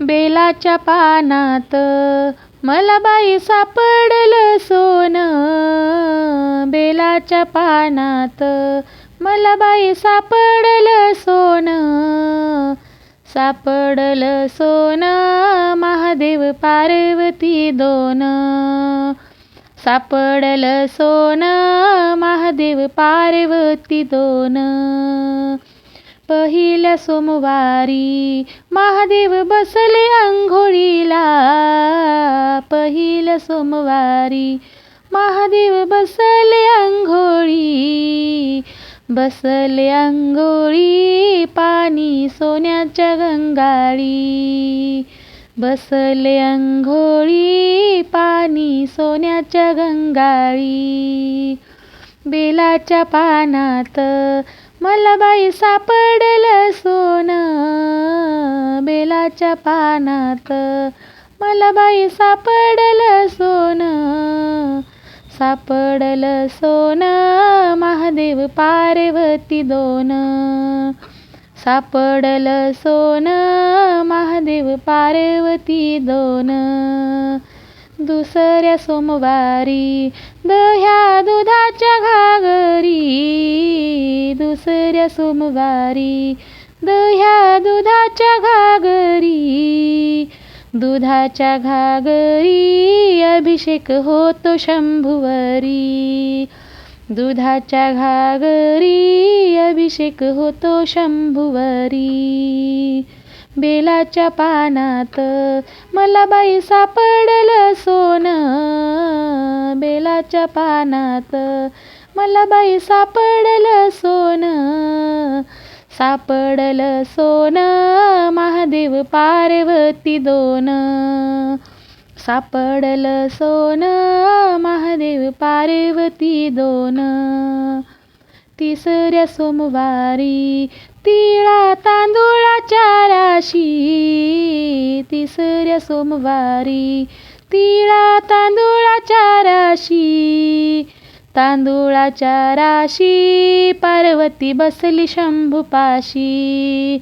बेलाच्या पानात मला बाई सापडलं सोनं. बेलाच्या पानात मला बाई सापडलं सोनं. सापडलं सोनं महादेव पार्वती दोन. सापडलं सोनं महादेव पार्वती दोन. पहिल्या सोमवारी महादेव बसले अंघोळीला. पहिल्या सोमवारी महादेव बसले अंघोळी. बसले अंघोळी पाणी सोन्याच्या गंगाळी. बसले अंघोळी पाणी सोन्याच्या गंगाळी. बेलाच्या पानात मला बाई सापडलं सोनं. बेलाच्या पानात मला बाई सापडलं सोनं. सापडलं सोनं महादेव पार्वती दोन. सापडलं सोनं महादेव पार्वती दोन. दुसऱ्या सोमवारी दह्या दुधाच्या घागरी. दुसऱ्या सोमवारी दह्या दुधाच्या घागरी. दुधाच्या घागरी अभिषेक होतो शंभुवरी. दुधाच्या घागरी अभिषेक होतो शंभुवरी. बेलाच्या पानात मला बाई सापडलं सोनं. बेलाच्या पानात मला बाई सापडलं सोनं. सापडलं सोनं महादेव पार्वती दोन. सापडलं सोनं महादेव पार्वती दोन. तिसऱ्या सोमवारी तिळा तांदूळाच्या राशी. तिसऱ्या सोमवारी तिळा तांदूळाच्या राशी. तांदूळाच्या राशी पार्वती बसली शंभूपाशी.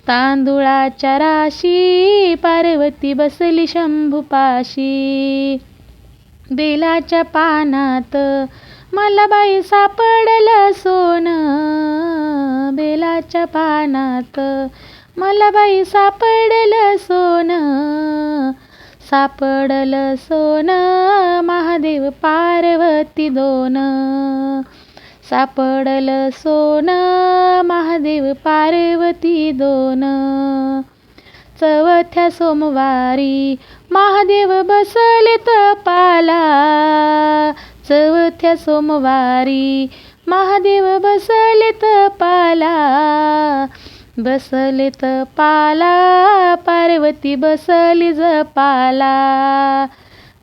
तांदूळाच्या राशी पार्वती बसली शंभूपाशी. बेलाच्या पानात मला बाई सापडलं सोनं. बेलाच्या पानात मला बाई सापडलं सोनं. सापडलं सोनं महादेव पार्वती दोन. सापडलं सोनं महादेव पार्वती दोन. चौथ्या सोमवारी महादेव बसले तपाला. चौथ्या सोमवारी महादेव बसले तपाला. बसले तपाला पार्वती बसली जपाला.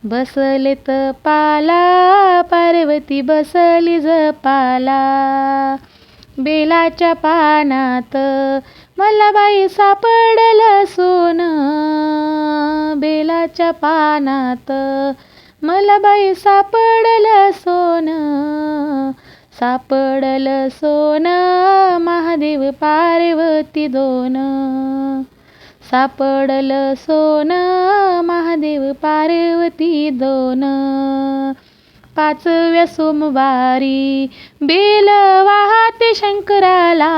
बसले तपाला पार्वती बसली जपाला. बेलाच्या पानात मला बाई सापडलं सोनं. बेलाच्या पानात मला बाई सापडलं सोनं. सापडलं सोनं महादेव पार्वती दोन. सापडलं सोनं महादेव पार्वती दोन. पाचव्या सोमवारी बेल वाहते शंकराला.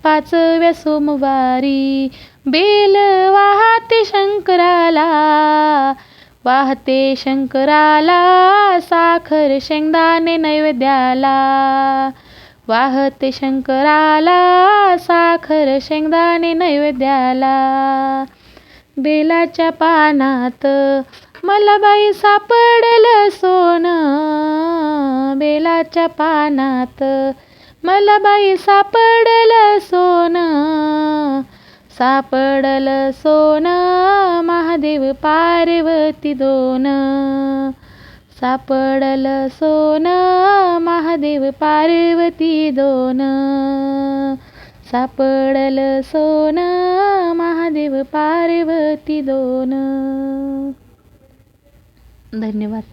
पाचव्या सोमवारी बेल वाहते शंकराला. वाहते शंकराला साखर शेंगदाणे नैवेद्याला. वाहते शंकराला साखर शेंगदाणे नैवेद्याला. बेलाच्या पानात मला बाई सापडलं सोनं. बेलाच्या पानात मला बाई सापडलं सोनं. सापडलं सोनं महादेव पार्वती दोन. सापडलं सोनं महादेव पार्वती दोन. सापडलं सोनं महादेव पार्वती दोन. धन्यवाद.